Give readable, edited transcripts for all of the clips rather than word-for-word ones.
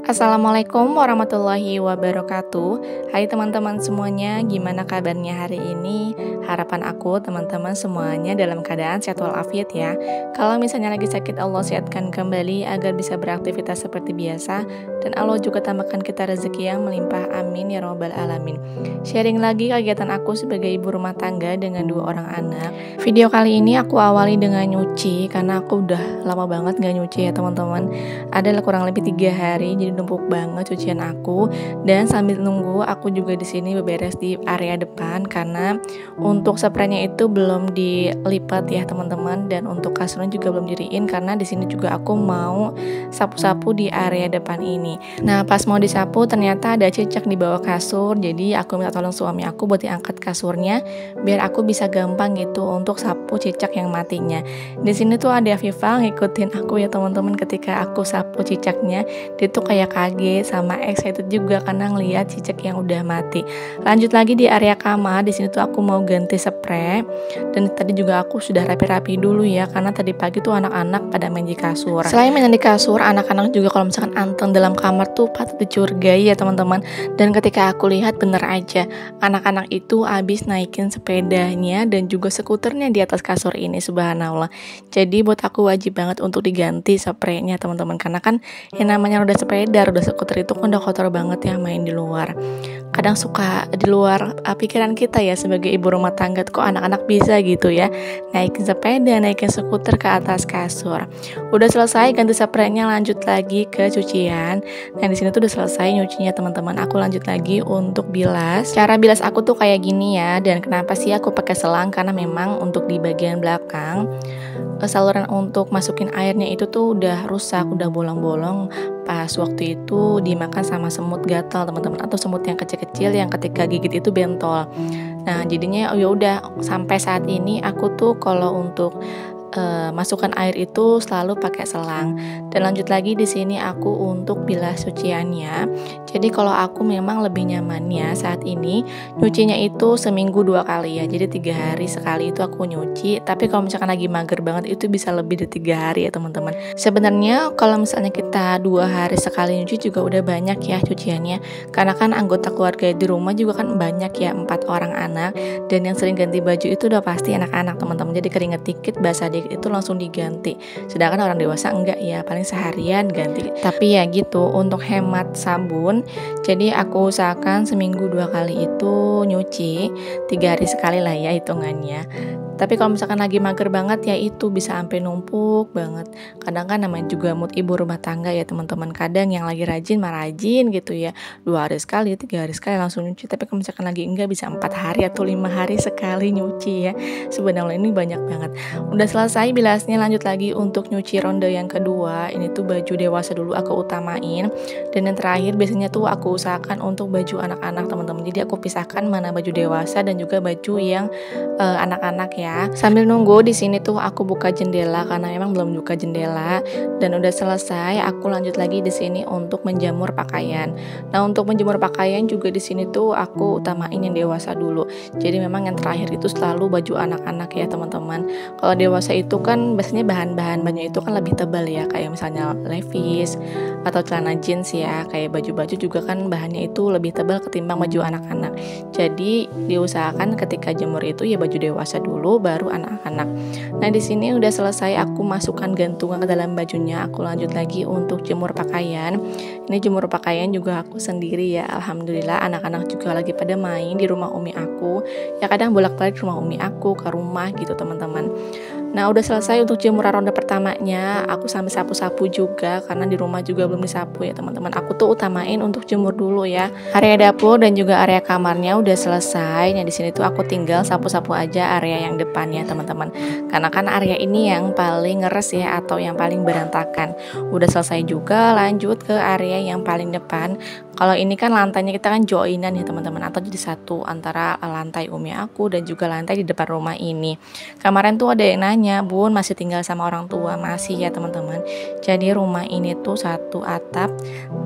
Assalamualaikum warahmatullahi wabarakatuh. Hai teman-teman semuanya, gimana kabarnya hari ini? Harapan aku teman-teman semuanya dalam keadaan sehat walafiat ya. Kalau misalnya lagi sakit, Allah sehatkan kembali agar bisa beraktivitas seperti biasa, dan Allah juga tambahkan kita rezeki yang melimpah, amin ya robbal alamin. Sharing lagi kegiatan aku sebagai ibu rumah tangga dengan 2 orang anak. Video kali ini aku awali dengan nyuci, karena aku udah lama banget gak nyuci ya teman-teman. Adalah kurang lebih 3 hari, jadi numpuk banget cucian aku. Dan sambil nunggu, aku juga di sini beberes di area depan karena untuk spraynya itu belum dilipat ya teman-teman, dan untuk kasurnya juga belum diriin karena di sini juga aku mau sapu-sapu di area depan ini. Nah, pas mau disapu ternyata ada cicak di bawah kasur, jadi aku minta tolong suami aku buat diangkat kasurnya biar aku bisa gampang gitu untuk sapu cicak yang matinya. Di sini tuh ada Viva ngikutin aku ya teman-teman, ketika aku sapu cicaknya dia tuh kayak kaget sama excited juga karena ngelihat cicak yang udah mati. Lanjut lagi di area kamar, di sini tuh aku mau ganti spray, dan tadi juga aku sudah rapi-rapi dulu ya karena tadi pagi tuh anak-anak pada main di kasur. Selain main di kasur, anak-anak juga kalau misalkan anteng dalam kamar tuh patut dicurigai ya teman-teman. Dan ketika aku lihat bener aja, anak-anak itu habis naikin sepedanya dan juga skuternya di atas kasur ini, subhanallah. Jadi buat aku wajib banget untuk diganti spraynya teman-teman, karena kan yang namanya roda sepeda, roda skuter itu kan udah kotor banget ya main di luar. Kadang suka di luar pikiran kita ya sebagai ibu rumah tangga, kok anak-anak bisa gitu ya naikin sepeda, naikin skuter ke atas kasur. Udah selesai ganti spraynya, lanjut lagi ke cucian. Nah di sini tuh udah selesai nyucinya teman-teman. Aku lanjut lagi untuk bilas. Cara bilas aku tuh kayak gini ya. Dan kenapa sih aku pakai selang? Karena memang untuk di bagian belakang saluran untuk masukin airnya itu tuh udah rusak, udah bolong-bolong pas waktu itu dimakan sama semut gatal teman-teman, atau semut yang kecil-kecil yang ketika gigit itu bentol. Nah jadinya ya udah sampai saat ini aku tuh kalau untuk masukkan air itu selalu pakai selang. Dan lanjut lagi di sini aku untuk bilas cuciannya. Jadi kalau aku memang lebih nyamannya saat ini nyucinya itu seminggu 2 kali ya. Jadi 3 hari sekali itu aku nyuci. Tapi kalau misalkan lagi mager banget itu bisa lebih dari 3 hari ya teman-teman. Sebenarnya kalau misalnya kita 2 hari sekali nyuci juga udah banyak ya cuciannya. Karena kan anggota keluarga di rumah juga kan banyak ya, 4 orang anak. Dan yang sering ganti baju itu udah pasti anak-anak teman-teman. Jadi keringet dikit, basah dikit itu langsung diganti. Sedangkan orang dewasa enggak ya, paling seharian ganti. Tapi ya gitu, untuk hemat sabun, jadi aku usahakan seminggu 2 kali itu nyuci, 3 hari sekali lah ya hitungannya. Tapi kalau misalkan lagi mager banget ya itu bisa sampai numpuk banget. Kadang kan namanya juga mood ibu rumah tangga ya teman-teman. Kadang yang lagi rajin mah rajin gitu ya, 2 hari sekali, 3 hari sekali langsung nyuci. Tapi kalau misalkan lagi enggak bisa 4 hari atau 5 hari sekali nyuci ya. Sebenarnya ini banyak banget. Udah selesai bilasnya, lanjut lagi untuk nyuci ronde yang kedua. Ini tuh baju dewasa dulu aku utamain. Dan yang terakhir biasanya tuh aku usahakan untuk baju anak-anak teman-teman. Jadi aku pisahkan mana baju dewasa dan juga baju yang anak-anak ya. Sambil nunggu di sini tuh aku buka jendela karena memang belum buka jendela. Dan udah selesai, aku lanjut lagi di sini untuk menjamur pakaian. Nah untuk menjemur pakaian juga di sini tuh aku utamain yang dewasa dulu. Jadi memang yang terakhir itu selalu baju anak-anak ya teman-teman. Kalau dewasa itu kan biasanya bahan-bahan bajunya itu kan lebih tebal ya, kayak misalnya levis atau celana jeans ya. Kayak baju-baju juga kan bahannya itu lebih tebal ketimbang baju anak-anak. Jadi diusahakan ketika jemur itu ya baju dewasa dulu baru anak-anak. Nah di sini udah selesai, aku masukkan gantungan ke dalam bajunya. Aku lanjut lagi untuk jemur pakaian. Ini jemur pakaian juga aku sendiri ya, alhamdulillah. Anak-anak juga lagi pada main di rumah umi aku. Ya kadang bolak-balik ke rumah umi aku, ke rumah gitu teman-teman. Nah udah selesai untuk jemuran ronde pertamanya. Aku sambil sapu-sapu juga karena di rumah juga belum disapu ya teman-teman. Aku tuh utamain untuk jemur dulu ya. Area dapur dan juga area kamarnya udah selesai. Nah di sini tuh aku tinggal sapu-sapu aja area yang depannya teman-teman. Karena kan area ini yang paling ngeres ya, atau yang paling berantakan. Udah selesai juga, lanjut ke area yang paling depan. Kalau ini kan lantainya kita kan joinan ya teman-teman, atau jadi satu antara lantai umi aku dan juga lantai di depan rumah ini. Kemarin tuh ada yang nanya, rumahnya Bun masih tinggal sama orang tua, masih ya teman-teman. Jadi rumah ini tuh satu atap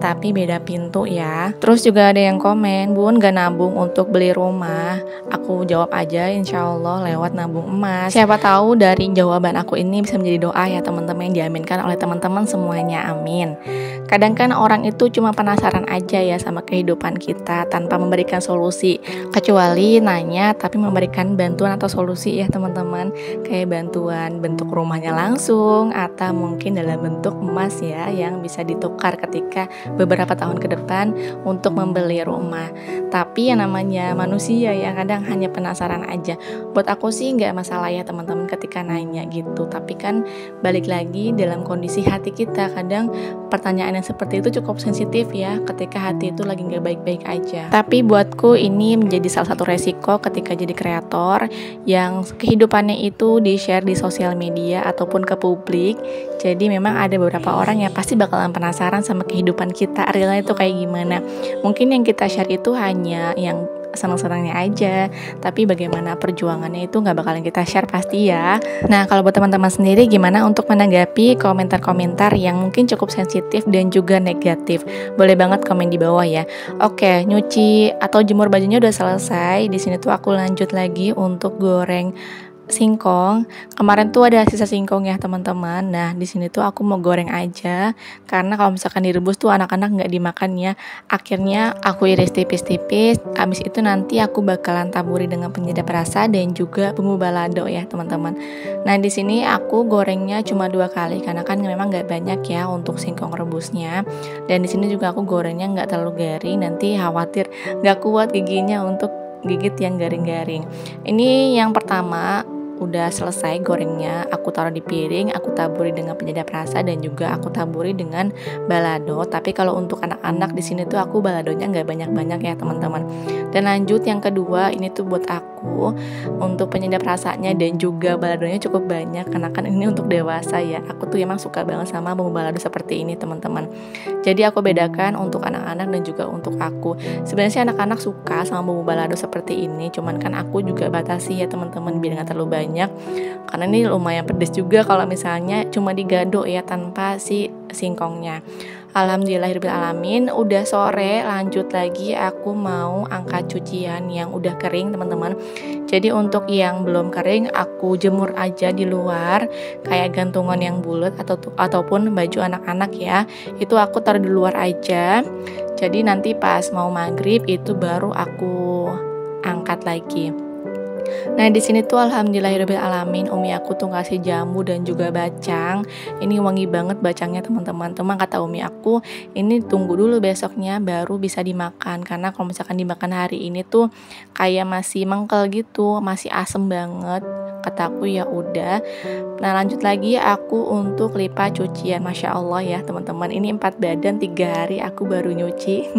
tapi beda pintu ya. Terus juga ada yang komen, Bun gak nabung untuk beli rumah? Aku jawab aja, insya Allah lewat nabung emas. Siapa tahu dari jawaban aku ini bisa menjadi doa ya teman-teman, yang diaminkan oleh teman-teman semuanya, amin. Kadang kan orang itu cuma penasaran aja ya sama kehidupan kita tanpa memberikan solusi, kecuali nanya tapi memberikan bantuan atau solusi ya teman-teman. Kayak bantuan bentuk rumahnya langsung atau mungkin dalam bentuk emas ya, yang bisa ditukar ketika beberapa tahun ke depan untuk membeli rumah. Tapi yang namanya manusia ya kadang hanya penasaran aja. Buat aku sih nggak masalah ya teman-teman ketika nanya gitu, tapi kan balik lagi dalam kondisi hati kita, kadang pertanyaan yang seperti itu cukup sensitif ya ketika hati itu lagi nggak baik-baik aja. Tapi buatku ini menjadi salah satu resiko ketika jadi kreator yang kehidupannya itu di-share di sosial media ataupun ke publik. Jadi memang ada beberapa orang yang pasti bakalan penasaran sama kehidupan kita realnya itu kayak gimana. Mungkin yang kita share itu hanya yang senang-senangnya aja, tapi bagaimana perjuangannya itu nggak bakalan kita share pasti ya. Nah kalau buat teman-teman sendiri gimana untuk menanggapi komentar-komentar yang mungkin cukup sensitif dan juga negatif? Boleh banget komen di bawah ya. Oke, nyuci atau jemur bajunya udah selesai. Di sini tuh aku lanjut lagi untuk goreng singkong. Kemarin tuh ada sisa singkong ya teman-teman. Nah di sini tuh aku mau goreng aja karena kalau misalkan direbus tuh anak-anak nggak dimakan ya. Akhirnya aku iris tipis-tipis. Abis itu nanti aku bakalan taburi dengan penyedap rasa dan juga bumbu balado ya teman-teman. Nah di sini aku gorengnya cuma 2 kali karena kan memang nggak banyak ya untuk singkong rebusnya. Dan di sini juga aku gorengnya nggak terlalu garing. Nanti khawatir nggak kuat giginya untuk gigit yang garing-garing. Ini yang pertama udah selesai gorengnya, aku taruh di piring, aku taburi dengan penyedap rasa dan juga aku taburi dengan balado. Tapi kalau untuk anak-anak di sini tuh aku baladonya nggak banyak-banyak ya teman-teman. Dan lanjut yang kedua, ini tuh buat aku untuk penyedap rasanya dan juga baladonya cukup banyak karena kan ini untuk dewasa ya. Aku tuh emang suka banget sama bumbu balado seperti ini teman-teman. Jadi aku bedakan untuk anak-anak dan juga untuk aku. Sebenarnya sih anak-anak suka sama bumbu balado seperti ini, cuman kan aku juga batasi ya teman-teman biar nggak terlalu banyak. Karena ini lumayan pedes juga kalau misalnya cuma digaduk ya tanpa si singkongnya. Alhamdulillahirrahmanirrahim, udah sore, lanjut lagi aku mau angkat cucian yang udah kering teman-teman. Jadi untuk yang belum kering aku jemur aja di luar, kayak gantungan yang bulat ataupun baju anak-anak ya. Itu aku taruh di luar aja. Jadi nanti pas mau maghrib itu baru aku angkat lagi. Nah di sini tuh alhamdulillahirobbilalamin umi aku tuh ngasih jamu dan juga bacang. Ini wangi banget bacangnya teman-teman. Kata umi aku ini tunggu dulu besoknya baru bisa dimakan karena kalau misalkan dimakan hari ini tuh kayak masih mengkel gitu, masih asem banget. Kataku ya udah. Nah lanjut lagi aku untuk lipat cucian. Masya Allah ya teman-teman, ini 4 badan 3 hari aku baru nyuci.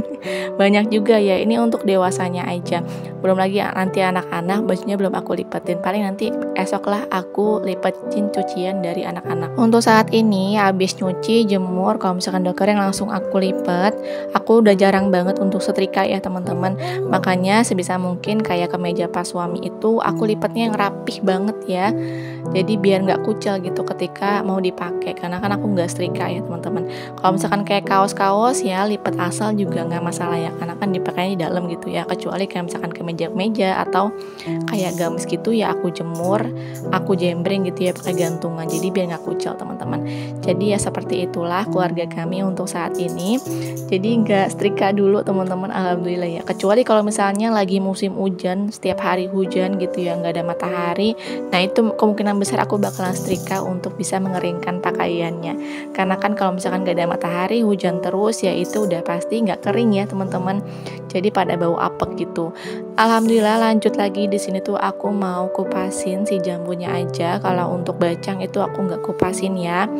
Banyak juga ya, ini untuk dewasanya aja. Belum lagi nanti anak-anak bajunya belum aku lipetin. Paling nanti esok lah aku lipetin cucian dari anak-anak. Untuk saat ini habis nyuci, jemur, kalau misalkan udah kering langsung aku lipet. Aku udah jarang banget untuk setrika ya teman-teman. Makanya sebisa mungkin kayak kemeja pas suami itu aku lipetnya yang rapih banget ya. Jadi biar nggak kucel gitu ketika mau dipakai, karena kan aku nggak setrika ya teman-teman. Kalau misalkan kayak kaos-kaos ya lipat asal juga nggak masalah ya, karena kan dipakainya di dalam gitu ya. Kecuali kayak misalkan kemeja-kemeja atau kayak gamis gitu ya aku jemur, aku jembreng gitu ya pakai gantungan. Jadi biar nggak kucel teman-teman. Jadi ya seperti itulah keluarga kami untuk saat ini. Jadi nggak setrika dulu teman-teman, alhamdulillah ya. Kecuali kalau misalnya lagi musim hujan, setiap hari hujan gitu ya, nggak ada matahari. Nah itu kemungkinan besar aku bakalan setrika untuk bisa mengeringkan pakaiannya. Karena kan kalau misalkan gak ada matahari, hujan terus ya itu udah pasti nggak kering ya teman-teman. Jadi pada bau apek gitu. Alhamdulillah lanjut lagi di sini tuh aku mau kupasin si jambunya aja. Kalau untuk bacang itu aku nggak kupasin ya.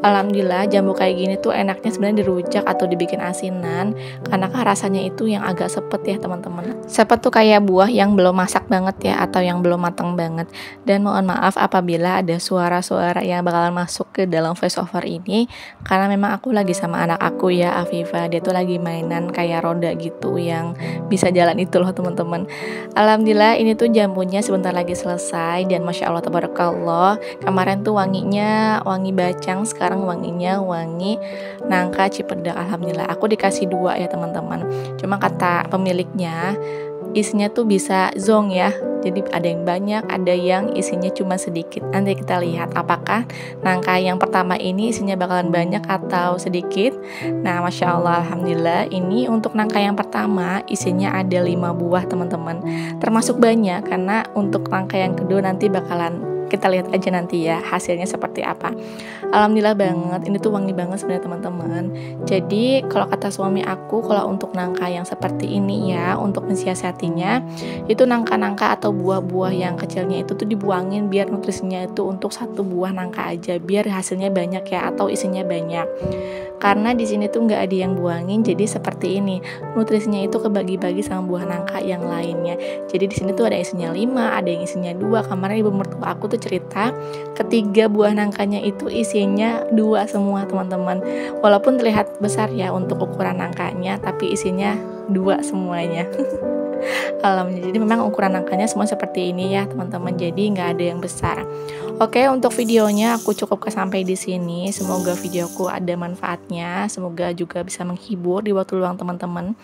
Alhamdulillah jambu kayak gini tuh enaknya sebenarnya dirujak atau dibikin asinan, karena kan rasanya itu yang agak sepet ya teman-teman. Sepet tuh kayak buah yang belum masak banget ya atau yang belum matang banget. Dan mohon maaf apabila ada suara-suara yang bakalan masuk ke dalam voiceover ini, karena memang aku lagi sama anak aku ya, Afifa. Dia tuh lagi mainan kayak roda gitu yang bisa jalan itu loh teman-teman. Alhamdulillah ini tuh jamunya sebentar lagi selesai, dan Masya Allah tabarakallah, kemarin tuh wanginya wangi bacang, sekarang wanginya wangi nangka cipedak. Alhamdulillah aku dikasih 2 ya teman-teman. Cuma kata pemiliknya isinya tuh bisa zong ya, jadi ada yang banyak, ada yang isinya cuma sedikit. Nanti kita lihat apakah nangka yang pertama ini isinya bakalan banyak atau sedikit. Nah Masya Allah, Alhamdulillah ini untuk nangka yang pertama isinya ada 5 buah teman-teman, termasuk banyak, karena untuk nangka yang kedua nanti bakalan kita lihat aja nanti ya hasilnya seperti apa. Alhamdulillah banget, ini tuh wangi banget sebenarnya teman-teman. Jadi kalau kata suami aku, kalau untuk nangka yang seperti ini ya, untuk mensiasatinya itu nangka-nangka atau buah-buah yang kecilnya itu tuh dibuangin, biar nutrisinya itu untuk 1 buah nangka aja, biar hasilnya banyak ya, atau isinya banyak. Karena di sini tuh nggak ada yang buangin, jadi seperti ini, nutrisinya itu kebagi-bagi sama buah nangka yang lainnya. Jadi di sini tuh ada isinya 5, ada yang isinya 2. Kemarin ibu mertua aku tuh cerita, ketiga buah nangkanya itu isinya 2 semua teman-teman. Walaupun terlihat besar ya untuk ukuran nangkanya, tapi isinya 2 semuanya. Alhamdulillah, jadi memang ukuran nangkanya semua seperti ini ya teman-teman, jadi nggak ada yang besar. Oke, untuk videonya aku cukupkan sampai di sini. Semoga videoku ada manfaatnya, semoga juga bisa menghibur di waktu luang teman-teman.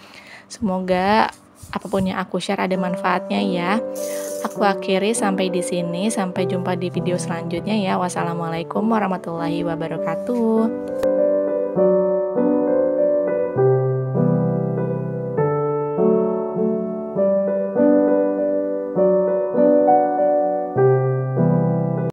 Semoga apapun yang aku share ada manfaatnya ya. Aku akhiri sampai di sini, sampai jumpa di video selanjutnya ya. Wassalamualaikum warahmatullahi wabarakatuh.